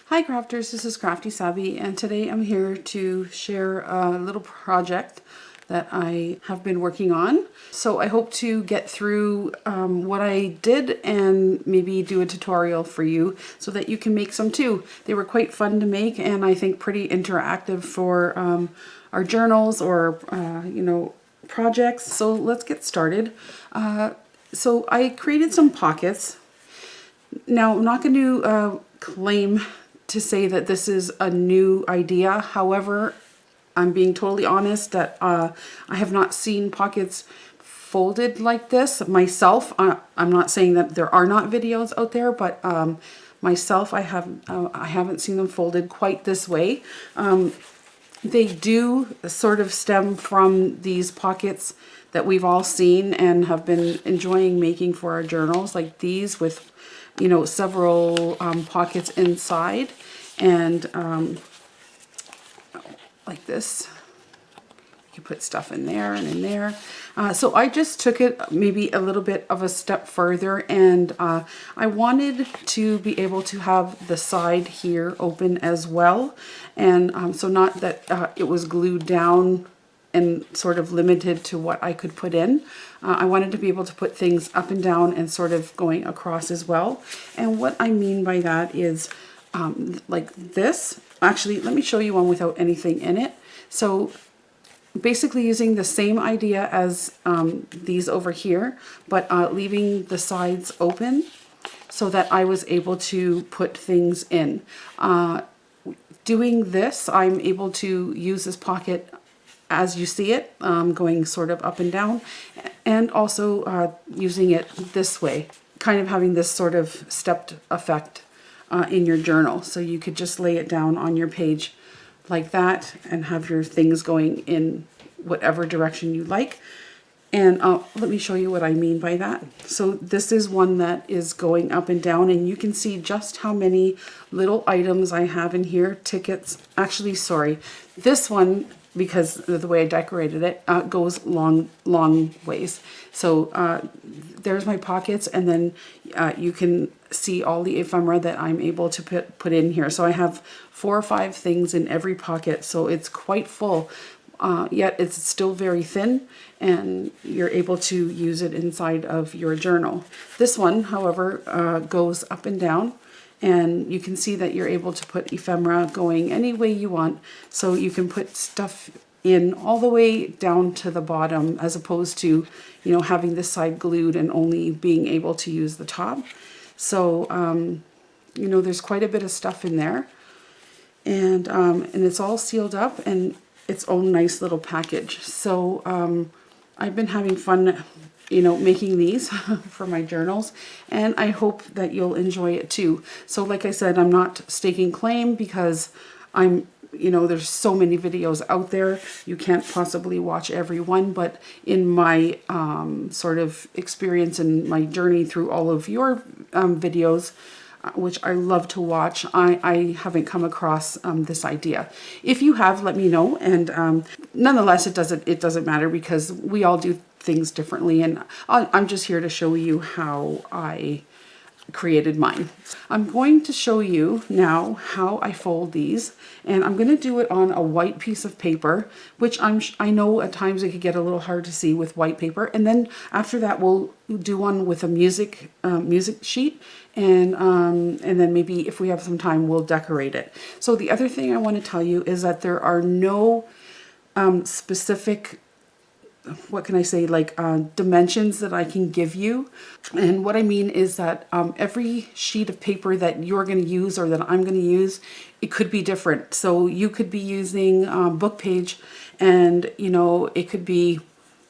Hi crafters, this is Crafty Savvy, and today I'm here to share a little project that I have been working on. So I hope to get through what I did and maybe do a tutorial for you so that you can make some too. They were quite fun to make and I think pretty interactive for our journals or projects. So let's get started. So I created some pockets. Now I'm not going to claim to say that this is a new idea. However, I'm being totally honest that I have not seen pockets folded like this myself. I'm not saying that there are not videos out there, but myself, I haven't seen them folded quite this way. They do sort of stem from these pockets that we've all seen and have been enjoying making for our journals, like these with, you know, several pockets inside, and like this. You can put stuff in there and in there. So I just took it maybe a little bit of a step further, and I wanted to be able to have the side here open as well. And so not that it was glued down and sort of limited to what I could put in. I wanted to be able to put things up and down and sort of going across as well. And what I mean by that is like this. Actually, let me show you one without anything in it. So basically using the same idea as these over here, but leaving the sides open so that I was able to put things in. Doing this, I'm able to use this pocket as you see it, going sort of up and down, and also using it this way, kind of having this sort of stepped effect in your journal. So you could just lay it down on your page like that and have your things going in whatever direction you like. And let me show you what I mean by that. So this is one that is going up and down, and you can see just how many little items I have in here. Tickets, actually, sorry, this one, because of the way I decorated it, goes long ways. So there's my pockets, and then you can see all the ephemera that I'm able to put in here. So I have 4 or 5 things in every pocket, so it's quite full. Yet it's still very thin, and you're able to use it inside of your journal. This one, however, goes up and down, and you can see that you're able to put ephemera going any way you want. So you can put stuff in all the way down to the bottom, as opposed to, you know, having this side glued and only being able to use the top. So, you know, there's quite a bit of stuff in there, and it's all sealed up and its own nice little package. So I've been having fun, you know, making these for my journals, and I hope that you'll enjoy it too. So like I said, I'm not staking claim because you know, there's so many videos out there. You can't possibly watch every one, but in my sort of experience and my journey through all of your videos, which I love to watch, I haven't come across this idea. If you have, let me know. And nonetheless, it doesn't matter because we all do things differently, and I'm just here to show you how I created mine. I'm going to show you now how I fold these, and I'm going to do it on a white piece of paper, which I know at times it could get a little hard to see with white paper. And then after that, we'll do one with a music sheet, and then maybe if we have some time, we'll decorate it. So the other thing I want to tell you is that there are no specific, what can I say, like dimensions that I can give you. And what I mean is that every sheet of paper that you're going to use or that I'm going to use, it could be different. So you could be using book page, and you know, it could be,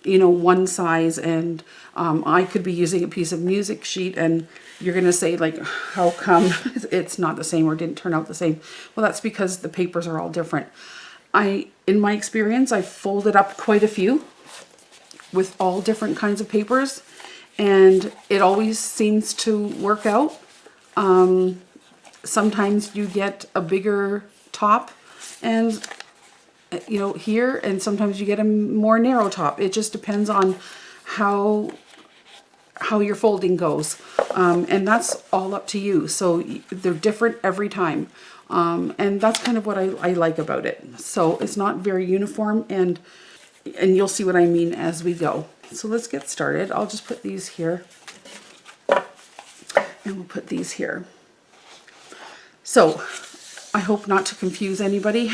you know, one size, and I could be using a piece of music sheet, and you're going to say, like, how come it's not the same or didn't turn out the same? Well, that's because the papers are all different. In my experience, I folded up quite a few with all different kinds of papers, and it always seems to work out. Sometimes you get a bigger top, and you know, here, and sometimes you get a more narrow top. It just depends on how your folding goes, and that's all up to you. So they're different every time. And that's kind of what I like about it. So it's not very uniform, and you'll see what I mean as we go. So let's get started. I'll just put these here, and we'll put these here. So I hope not to confuse anybody.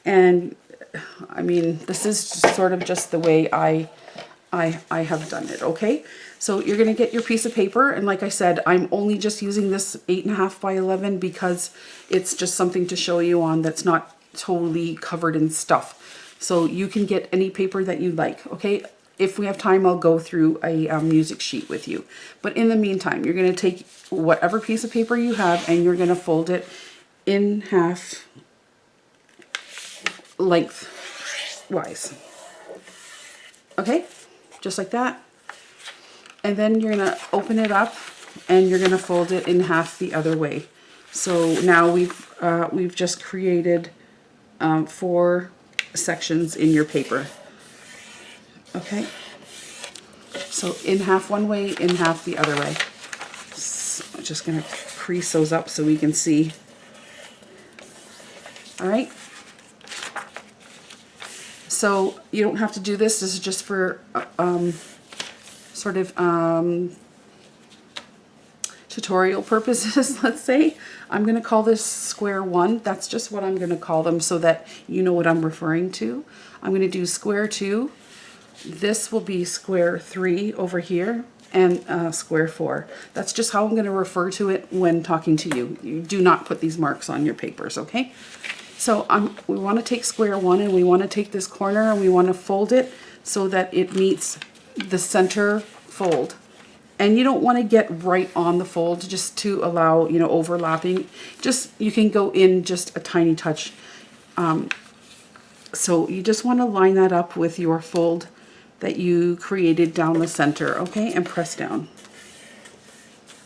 And I mean, this is sort of just the way I have done it, okay? So you're gonna get your piece of paper, and like I said, I'm only just using this 8.5 by 11 because it's just something to show you on that's not totally covered in stuff. So you can get any paper that you like, okay? If we have time, I'll go through a music sheet with you. But in the meantime, you're gonna take whatever piece of paper you have and you're gonna fold it in half lengthwise. Okay, just like that. And then you're gonna open it up and you're gonna fold it in half the other way. So now we've just created 4 sections in your paper. Okay, so in half one way, in half the other way. So I'm just gonna crease those up so we can see. All right. So you don't have to do this. This is just for sort of tutorial purposes, let's say. I'm going to call this square 1. That's just what I'm going to call them so that you know what I'm referring to. I'm going to do square 2. This will be square 3 over here, and square 4. That's just how I'm going to refer to it when talking to you. You do not put these marks on your papers, okay? So we want to take square 1 and we want to take this corner and we want to fold it so that it meets the center fold. And you don't want to get right on the fold just to allow, you know, overlapping. Just, you can go in just a tiny touch. So you just want to line that up with your fold that you created down the center, okay? And press down.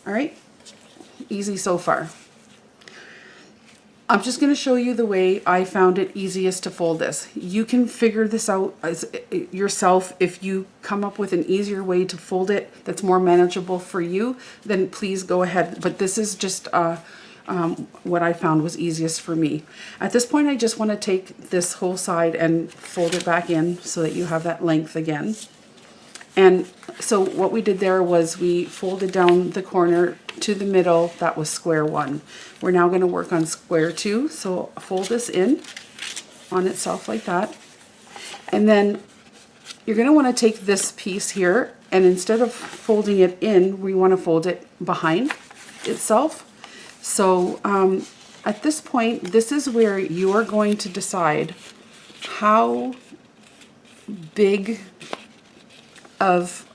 All right, easy so far. I'm just going to show you the way I found it easiest to fold this. You can figure this out as yourself. If you come up with an easier way to fold it that's more manageable for you, then please go ahead. But this is just what I found was easiest for me. At this point, I just want to take this whole side and fold it back in so that you have that length again. And so what we did there was we folded down the corner to the middle. That was square 1. We're now going to work on square 2. So fold this in on itself like that. And then you're going to want to take this piece here, and instead of folding it in, we want to fold it behind itself. So at this point, this is where you are going to decide how big of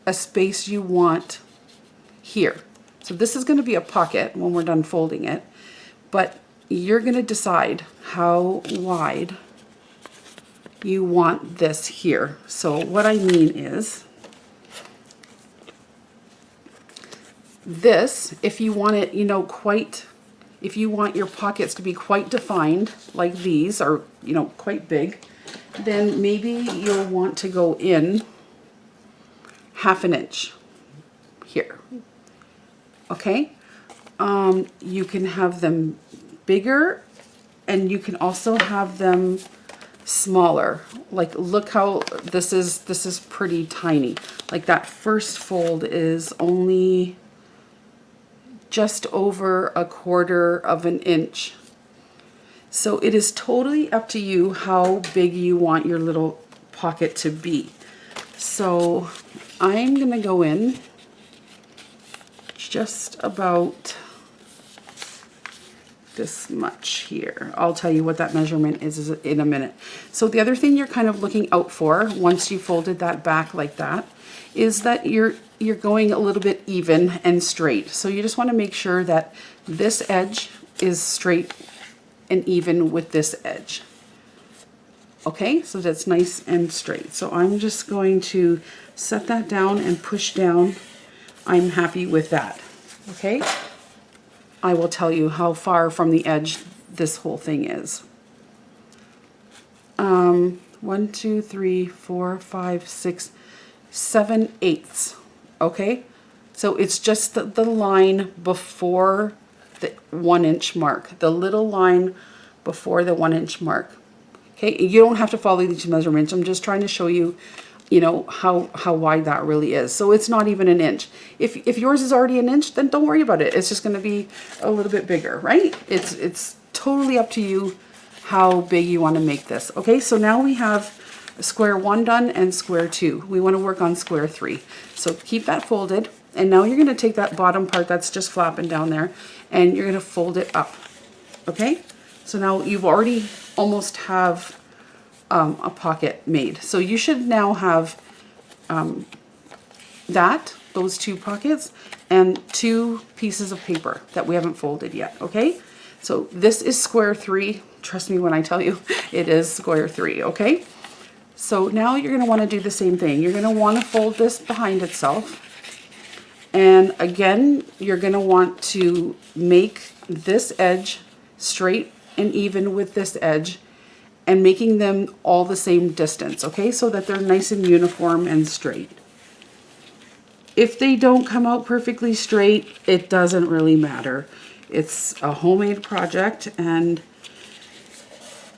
a space you want here. So this is going to be a pocket when we're done folding it, but you're going to decide how wide you want this here. So what I mean is this, if you want it, you know, if you want your pockets to be quite defined like these, or, you know, quite big, then maybe you'll want to go in 1/2 inch here. Okay, you can have them bigger, and you can also have them smaller. Like, look how this is pretty tiny. Like, that first fold is only just over 1/4 inch. So it is totally up to you how big you want your little pocket to be. So I'm gonna go in just about this much here. I'll tell you what that measurement is in a minute. So the other thing you're kind of looking out for once you folded that back like that is that you're going a little bit even and straight. So you just want to make sure that this edge is straight and even with this edge. Okay, so that's nice and straight. So I'm just going to set that down and push down. I'm happy with that. Okay, I will tell you how far from the edge this whole thing is. 1, 2, 3, 4, 5, 6, 7/8. Okay, so it's just the line before the 1 inch mark, the little line before the 1 inch mark. Okay, you don't have to follow these measurements. I'm just trying to show you, you know, how wide that really is. So it's not even an inch. If yours is already an inch, then don't worry about it. It's just going to be a little bit bigger, right? It's totally up to you how big you want to make this. Okay, so now we have square 1 done and square 2. We want to work on square 3. So keep that folded, and now you're going to take that bottom part that's just flapping down there, and you're going to fold it up. Okay, so now you've already almost have a pocket made. So you should now have those 2 pockets and 2 pieces of paper that we haven't folded yet. Okay, so this is square 3. Trust me when I tell you it is square 3. Okay, so now you're going to want to do the same thing. You're going to want to fold this behind itself, and again you're going to want to make this edge straight and even with this edge, and making them all the same distance, okay, so that they're nice and uniform and straight. If they don't come out perfectly straight, it doesn't really matter. It's a homemade project and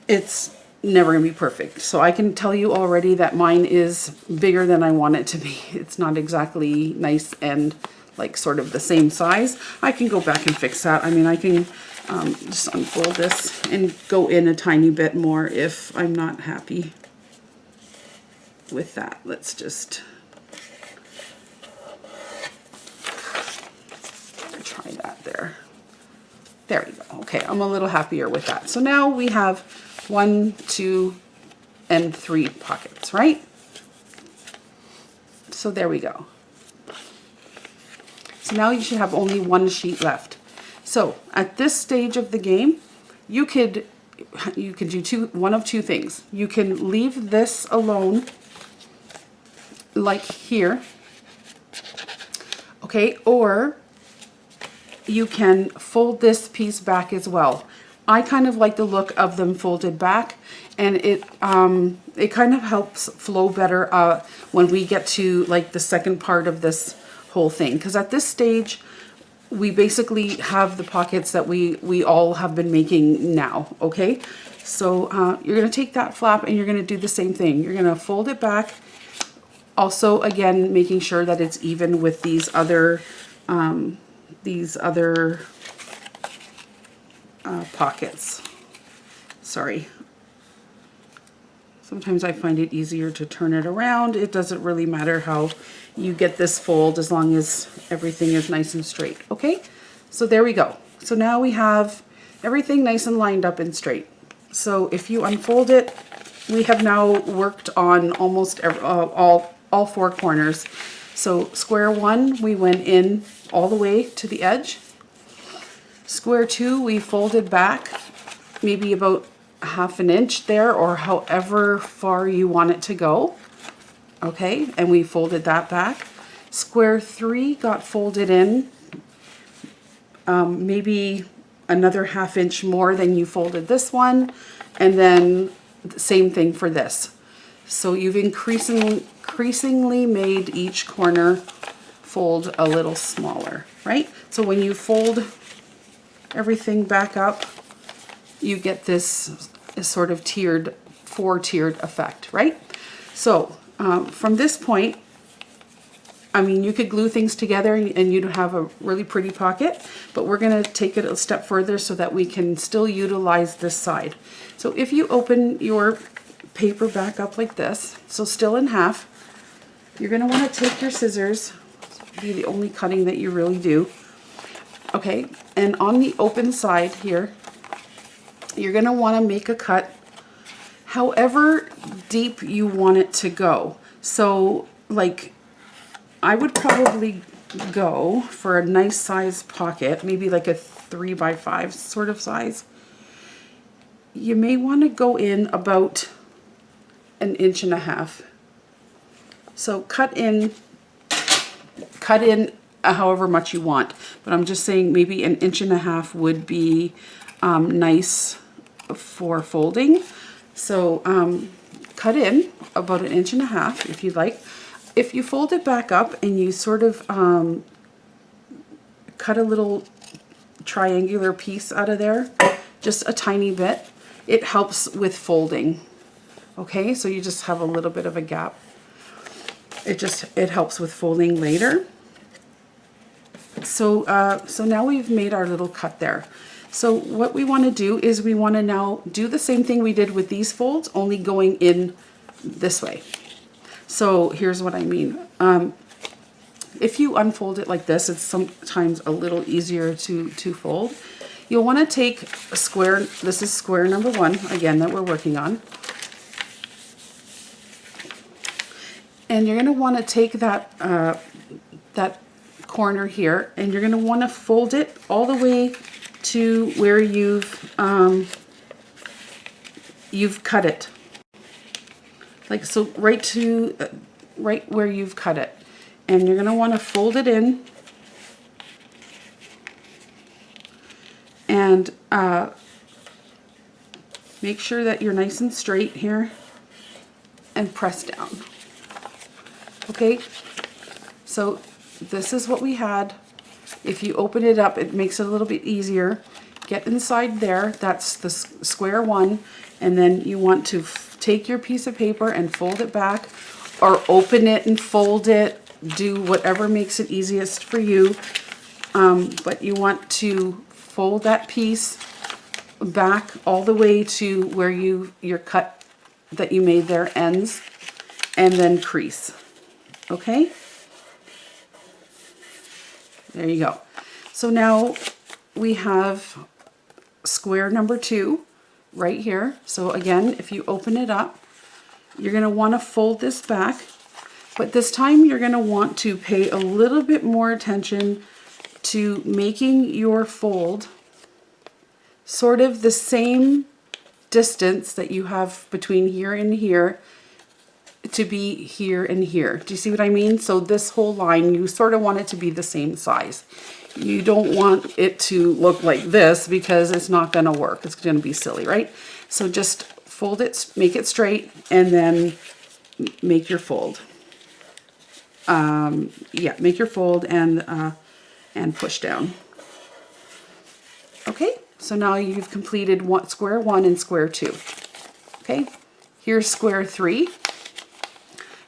it's never gonna be perfect. So I can tell you already that mine is bigger than I want it to be. It's not exactly nice and like sort of the same size. I can go back and fix that. I mean, I can just unfold this and go in a tiny bit more if I'm not happy with that. Let's just try that there. There we go. Okay, I'm a little happier with that. So now we have 1, 2, and 3 pockets, right? So there we go. So now you should have only 1 sheet left. So at this stage of the game, you could do one of two things. You can leave this alone, like here, okay, or you can fold this piece back as well. I kind of like the look of them folded back, and it kind of helps flow better when we get to like the second part of this whole thing, because at this stage we basically have the pockets that we all have been making now. Okay, so you're going to take that flap and you're going to do the same thing. You're going to fold it back, also again making sure that it's even with these other pockets. Sorry, sometimes I find it easier to turn it around. It doesn't really matter how you get this fold as long as everything is nice and straight. Okay, so there we go. So now we have everything nice and lined up and straight. So if you unfold it, we have now worked on almost all 4 corners. So square 1, we went in all the way to the edge. Square 2, we folded back maybe about 1/2 inch there, or however far you want it to go. Okay, and we folded that back. Square 3 got folded in maybe another 1/2 inch more than you folded this one, and then the same thing for this. So you've increasingly made each corner fold a little smaller, right? So when you fold everything back up, you get this sort of tiered, 4-tiered effect, right? So from this point, I mean, you could glue things together and you'd have a really pretty pocket, but we're going to take it a step further so that we can still utilize this side. So if you open your paper back up like this, so still in half, you're going to want to take your scissors, be the only cutting that you really do, okay, and on the open side here, you're going to want to make a cut however deep you want it to go. So like, I would probably go for a nice size pocket, maybe like a 3x5 sort of size. You may want to go in about 1.5 inches. So cut in however much you want, but I'm just saying maybe 1.5 inches would be nice for folding. So cut in about 1.5 inches if you'd like. If you fold it back up and you sort of cut a little triangular piece out of there, just a tiny bit. It helps with folding. Okay, so you just have a little bit of a gap. It helps with folding later. So so now we've made our little cut there. So what we want to do is we want to now do the same thing we did with these folds, only going in this way. So here's what I mean. If you unfold it like this, it's sometimes a little easier to fold. You'll want to take a square, this is square number 1, again, that we're working on. And you're going to want to take that, that corner here, and you're going to want to fold it all the way to where you've cut it. Like so, right where you've cut it. And you're going to want to fold it in and make sure that you're nice and straight here and press down. Okay, so this is what we had. If you open it up, it makes it a little bit easier. Get inside there, that's the square 1, and then you want to take your piece of paper and fold it back, or open it and fold it. Do whatever makes it easiest for you, but you want to fold that piece back all the way to where your cut that you made there ends, and then crease. Okay, there you go. So now we have square number 2 right here. So again, if you open it up, you're going to want to fold this back. But this time you're going to want to pay a little bit more attention to making your fold sort of the same distance that you have between here and here to be here and here. Do you see what I mean? So this whole line, you sort of want it to be the same size. You don't want it to look like this because it's not going to work. It's going to be silly, right? So just fold it, make it straight, and then make your fold. Yeah, make your fold and push down. Okay, so now you've completed square 1 and square 2. Okay, here's square 3,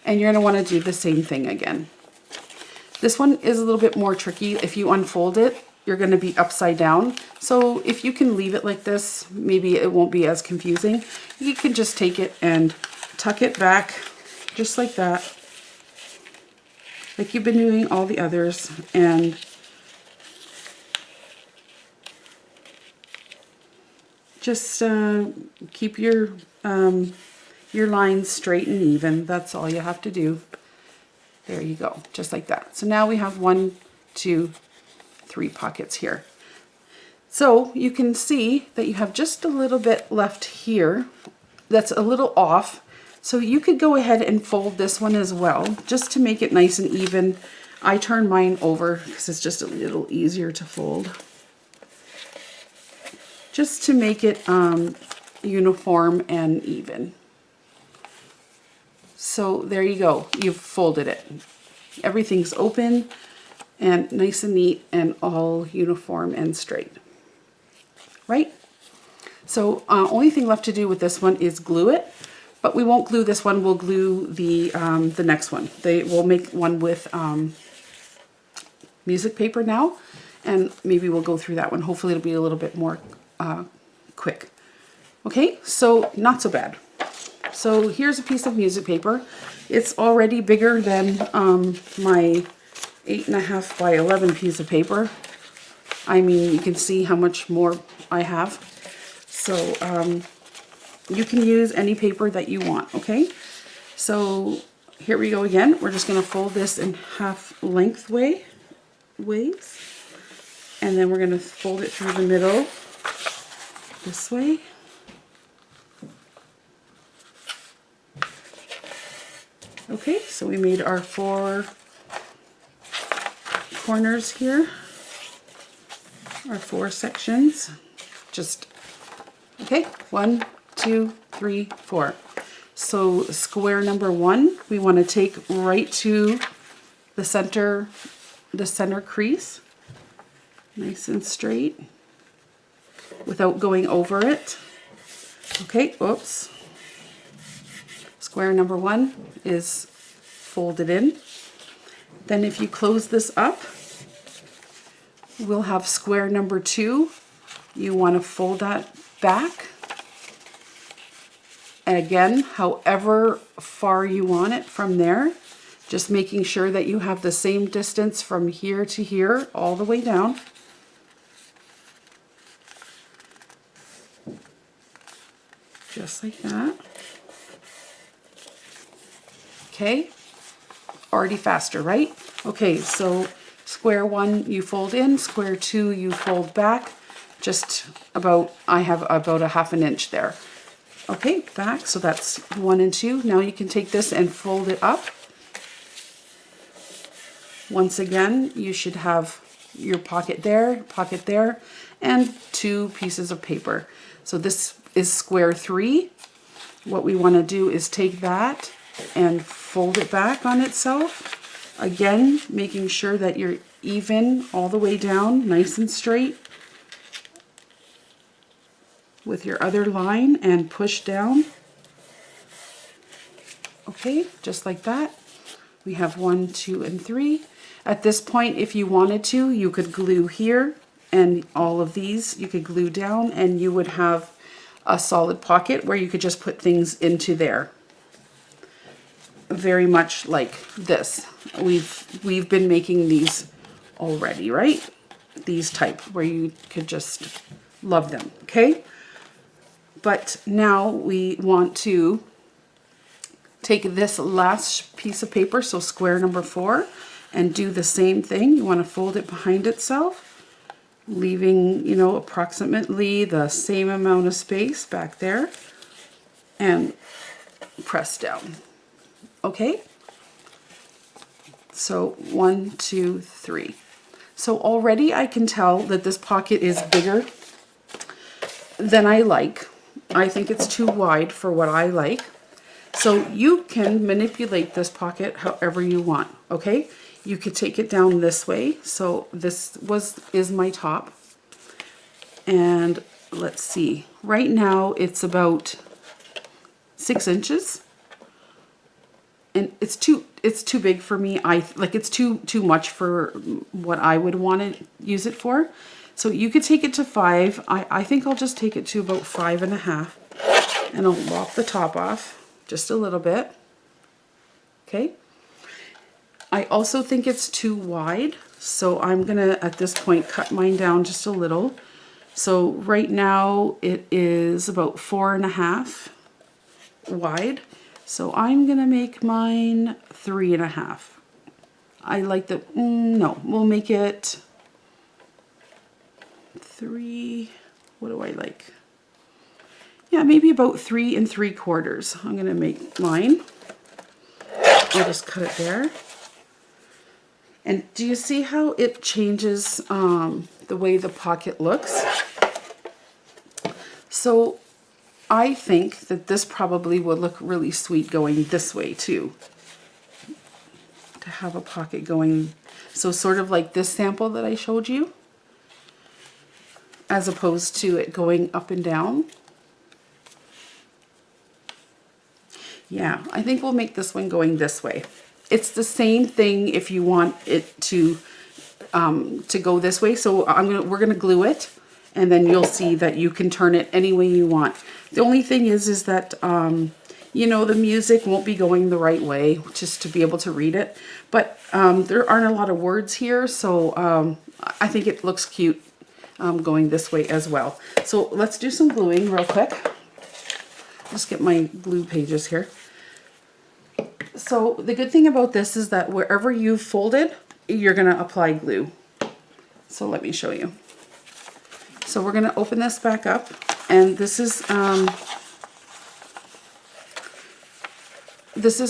and you're going to want to do the same thing again. This one is a little bit more tricky. If you unfold it, you're going to be upside down. So if you can leave it like this, maybe it won't be as confusing. You can just take it and tuck it back just like that, like you've been doing all the others, and just keep your lines straight and even. That's all you have to do. There you go, just like that. So now we have 1, 2, 3 pockets here. So you can see that you have just a little bit left here that's a little off. So you could go ahead and fold this one as well, just to make it nice and even. I turn mine over because it's just a little easier to fold. Just to make it uniform and even. So there you go, you've folded it. Everything's open and nice and neat and all uniform and straight. Right? So only thing left to do with this one is glue it. But we won't glue this one, we'll glue the next one. We'll make one with music paper now, and maybe we'll go through that one. Hopefully it'll be a little bit more quick. Okay, so not so bad. So here's a piece of music paper. It's already bigger than my 8.5 by 11 piece of paper. I mean, you can see how much more I have. So you can use any paper that you want, okay? So here we go again. We're just going to fold this in half ways. And then we're going to fold it through the middle this way. Okay, so we made our 4 corners here, our 4 sections. Just, okay, 1, 2, 3, 4. So square number 1, we want to take right to the center crease, Nice and straight without going over it. Okay, oops. Square number 1 is folded in. Then if you close this up, we'll have square number 2. You want to fold that back. And again, however far you want it from there, just making sure that you have the same distance from here to here, all the way down. Just like that. Okay, already faster, right? Okay, so square 1 you fold in, square 2 you fold back, just about, I have about a ½ inch there. Okay, back, so that's 1 and 2. Now you can take this and fold it up. Once again, you should have your pocket there, and 2 pieces of paper. So this is square 3. What we want to do is take that and fold it back on itself. Again, making sure that you're even all the way down, nice and straight with your other line, and push down. Okay, just like that. We have 1, 2, and 3. At this point, if you wanted to, you could glue here, and all of these you could glue down, and you would have a solid pocket where you could just put things into there. Very much like this. We've been making these already, right? These type where you could just love them, okay? But now we want to take this last piece of paper, so square number 4, and do the same thing. You want to fold it behind itself, leaving, you know, approximately the same amount of space back there, and press down. Okay? So 1, 2, 3. So already I can tell that this pocket is bigger than I like. I think it's too wide for what I like. So you can manipulate this pocket however you want, okay? You could take it down this way. So this is my top. And let's see. Right now it's about 6 inches. And it's too big for me. It's too much for what I would want to use it for. So you could take it to 5. I think I'll just take it to about 5.5. And I'll lop the top off just a little bit. Okay. I also think it's too wide. So I'm gonna, at this point, cut mine down just a little. So right now it is about 4.5 wide. So I'm gonna make mine 3.5. I like the, no, we'll make it 3, what do I like? Yeah, maybe about 3 3/4. I'm gonna make mine. I'll just cut it there. And do you see how it changes the way the pocket looks? So I think that this probably would look really sweet going this way too. To have a pocket going, so sort of like this sample that I showed you, as opposed to it going up and down. Yeah, I think we'll make this one going this way. It's the same thing if you want it to go this way. So we're gonna glue it, and then you'll see that you can turn it any way you want. The only thing is that you know, the music won't be going the right way, just to be able to read it. But there aren't a lot of words here, so I think it looks cute going this way as well. So let's do some gluing real quick. Just get my glue pages here. So the good thing about this is that wherever you've folded, you're going to apply glue. So let me show you. So we're going to open this back up, and this is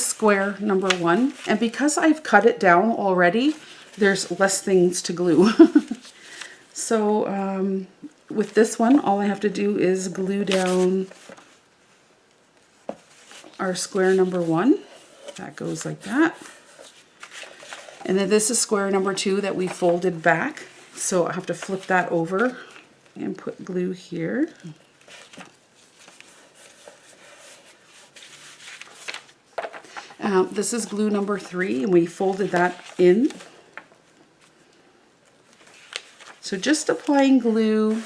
square number 1. And because I've cut it down already, there's less things to glue. So with this one, all I have to do is glue down our square number 1. That goes like that. And then this is square number 2 that we folded back. So I have to flip that over and put glue here. This is glue number 3, and we folded that in. So just applying glue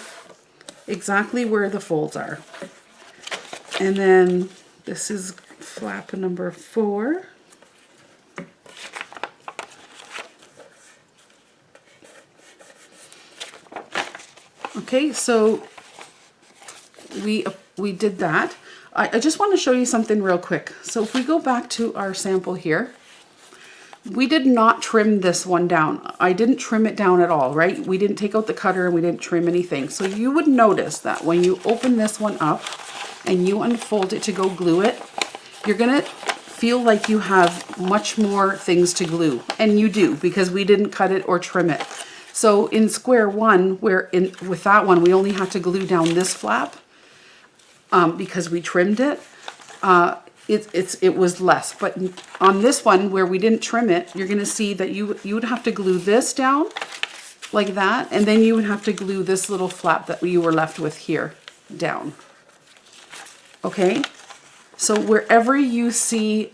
exactly where the folds are. And then this is flap number 4. Okay, so we did that. I just want to show you something real quick. So if we go back to our sample here, we did not trim this one down. I didn't trim it down at all, right? We didn't take out the cutter and we didn't trim anything. So you would notice that when you open this one up and you unfold it to go glue it, you're gonna feel like you have much more things to glue. And you do, because we didn't cut it or trim it. So in square one, with that one, we only had to glue down this flap because we trimmed it. It was less, but on this one where we didn't trim it, you're going to see that you would have to glue this down like that, and then you would have to glue this little flap that you were left with here down. Okay, so wherever you see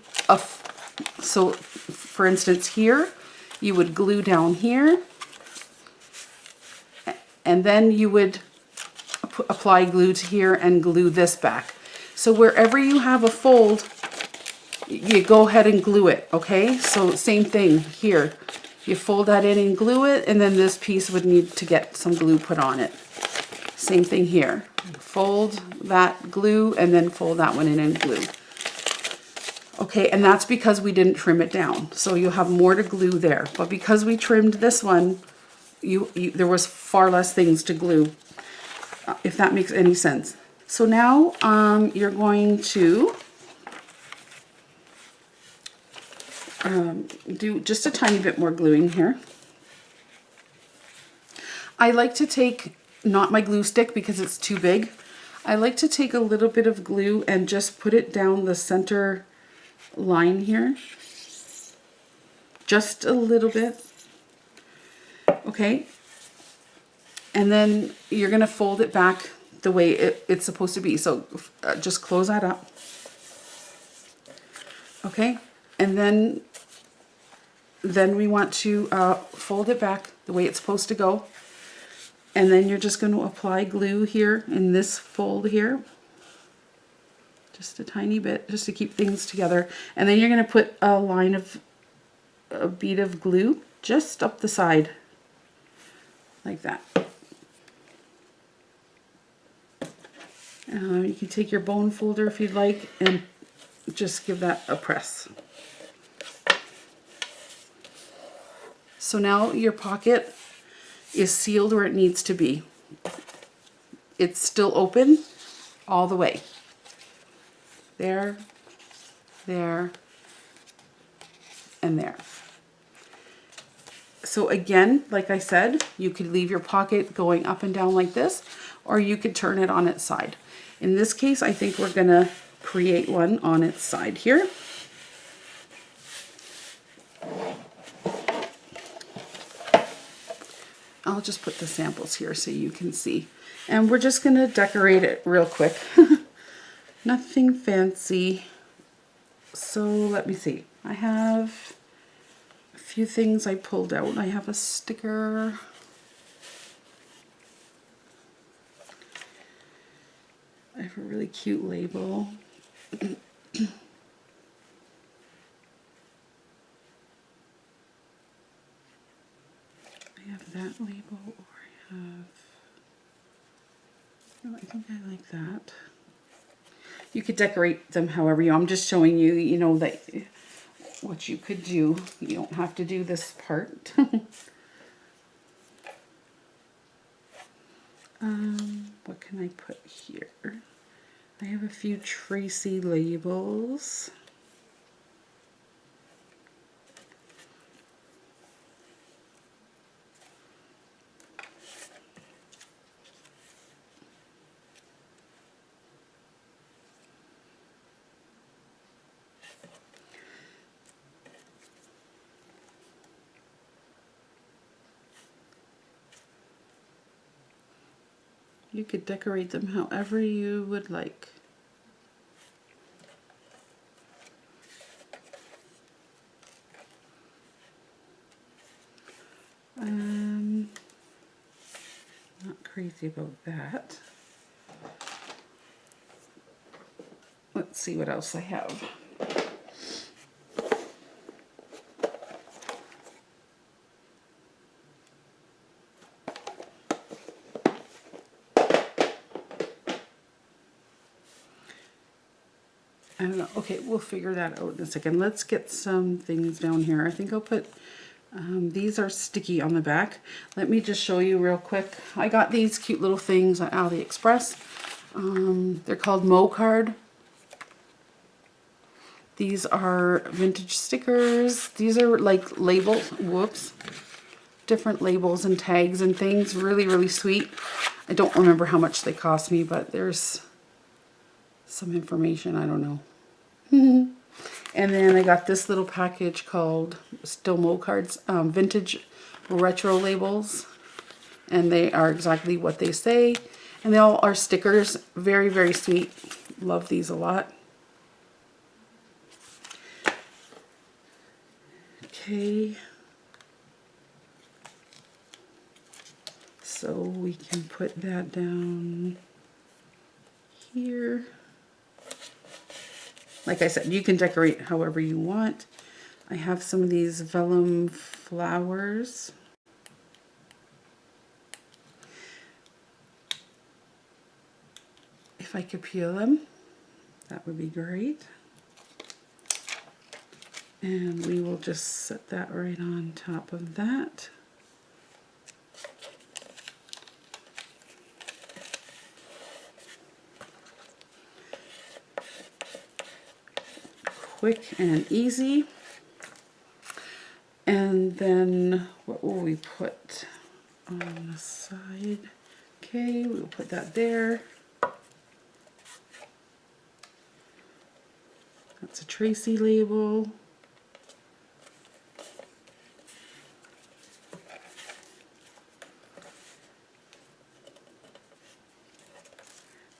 so for instance here, you would glue down here, and then you would apply glue to here and glue this back. So wherever you have a fold, you go ahead and glue it, okay? So same thing here. You fold that in and glue it, and then this piece would need to get some glue put on it. Same thing here. Fold that, glue, and then fold that one in and glue. Okay, and that's because we didn't trim it down. So you'll have more to glue there. But because we trimmed this one, there was far less things to glue, if that makes any sense. So now you're going to do just a tiny bit more gluing here. I like to take, not my glue stick because it's too big, I like to take a little bit of glue and just put it down the center line here. Just a little bit. Okay. And then you're going to fold it back the way it's supposed to be. So just close that up. Okay. And then we want to fold it back the way it's supposed to go. And then you're just going to apply glue here in this fold here. Just a tiny bit, just to keep things together. And then you're going to put a bead of glue just up the side, like that. You can take your bone folder if you'd like and just give that a press. So now your pocket is sealed where it needs to be. It's still open all the way. There, there, and there. So again, like I said, you could leave your pocket going up and down like this, or you could turn it on its side. In this case, I think we're going to create one on its side here. I'll just put the samples here so you can see. And we're just going to decorate it real quick. Nothing fancy. So let me see. I have a few things I pulled out. I have a sticker. I have a really cute label. I have that label, or I have, oh, I think I like that. You could decorate them however you want. I'm just showing you, you know, that what you could do. You don't have to do this part. What can I put here? I have a few Tracy labels. You could decorate them however you would like. Not crazy about that. Let's see what else I have. I don't know. Okay, we'll figure that out in a second. Let's get some things down here. I think I'll put, these are sticky on the back. Let me just show you real quick. I got these cute little things on AliExpress. They're called Mo Card. These are vintage stickers. These are like labels, whoops, different labels and tags and things. Really, really sweet. I don't remember how much they cost me, but there's some information, I don't know. And then I got this little package called still Mo Cards, vintage retro labels. And they are exactly what they say. And they all are stickers. Very, very sweet. Love these a lot. Okay. So we can put that down here. Like I said, you can decorate however you want. I have some of these vellum flowers. If I could peel them, that would be great. And we will just set that right on top of that. Quick and easy. And then what will we put on the side? Okay, we'll put that there. That's a Tracy label.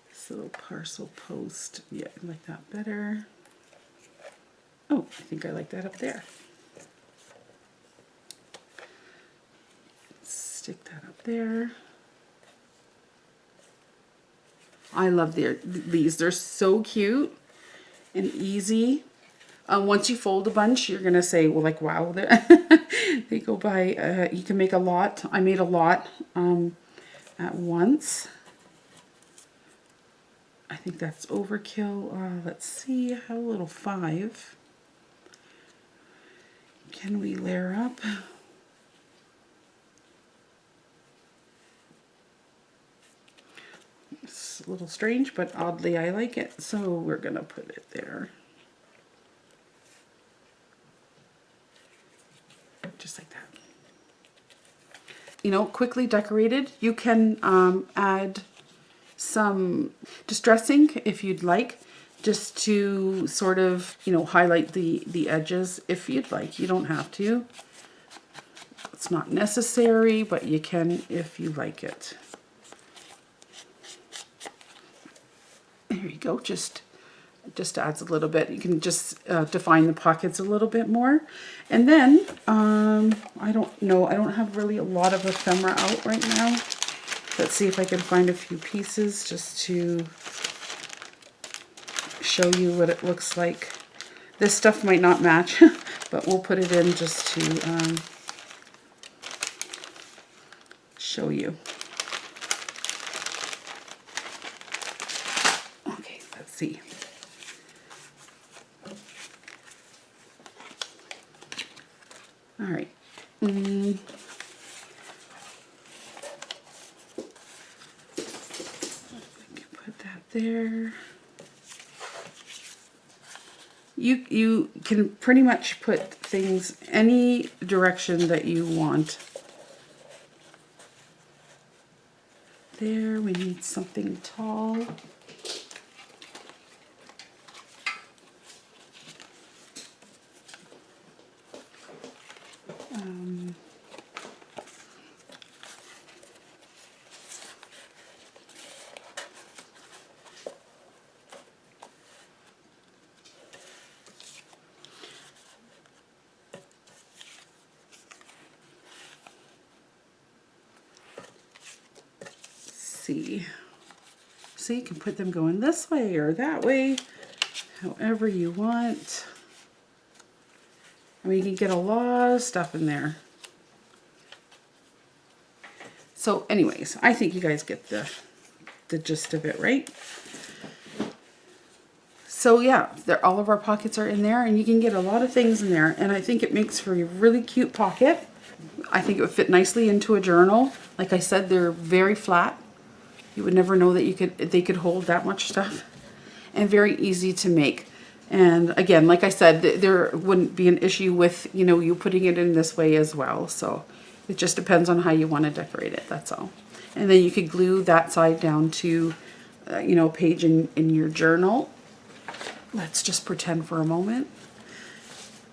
This little parcel post. Yeah, I like that better. Oh, I think I like that up there. Stick that up there. I love these. They're so cute and easy. Once you fold a bunch, you're gonna say, well, like, wow, they go by. You can make a lot. I made a lot at once. I think that's overkill. Let's see, I have a little 5. Can we layer up? It's a little strange, but oddly I like it, so we're gonna put it there. Just like that. You know, quickly decorated. You can add some distressing if you'd like, just to sort of, you know, highlight the edges if you'd like. You don't have to. It's not necessary, but you can if you like it. There you go. Just adds a little bit. You can just define the pockets a little bit more. And then, I don't know, I don't have really a lot of ephemera out right now. Let's see if I can find a few pieces just to show you what it looks like. This stuff might not match, but we'll put it in just to show you. Okay, let's see. All right. Put that there. You can pretty much put things any direction that you want. There, we need something tall. see. So you can put them going this way or that way, however you want. I mean, you can get a lot of stuff in there. So anyways, I think you guys get the gist of it, right? So yeah, all of our pockets are in there, and you can get a lot of things in there, and I think it makes for a really cute pocket. I think it would fit nicely into a journal. Like I said, they're very flat. You would never know that they could hold that much stuff, and very easy to make. And again, like I said, there wouldn't be an issue with, you know, you putting it in this way as well. So it just depends on how you want to decorate it, that's all. And then you could glue that side down to, you know, a page in your journal. Let's just pretend for a moment,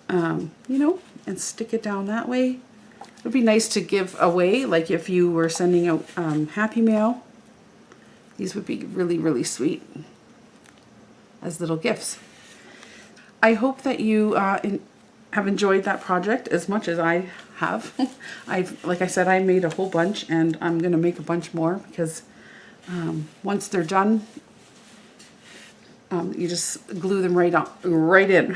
you know, and stick it down that way. It would be nice to give away, like if you were sending out Happy Mail. These would be really, really sweet as little gifts. I hope that you have enjoyed that project as much as I have. Like I said, I made a whole bunch, and I'm going to make a bunch more because once they're done, you just glue them right in,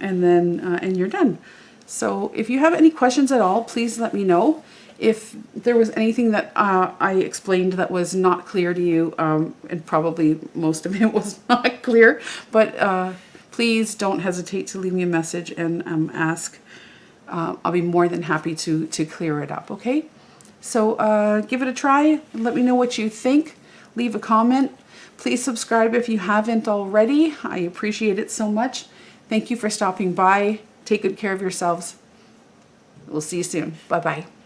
and then and you're done. So if you have any questions at all, please let me know. If there was anything that I explained that was not clear to you, and probably most of it was not clear, but please don't hesitate to leave me a message and ask. I'll be more than happy to clear it up, okay? So give it a try and let me know what you think. Leave a comment. Please subscribe if you haven't already. I appreciate it so much. Thank you for stopping by. Take good care of yourselves. We'll see you soon. Bye-bye.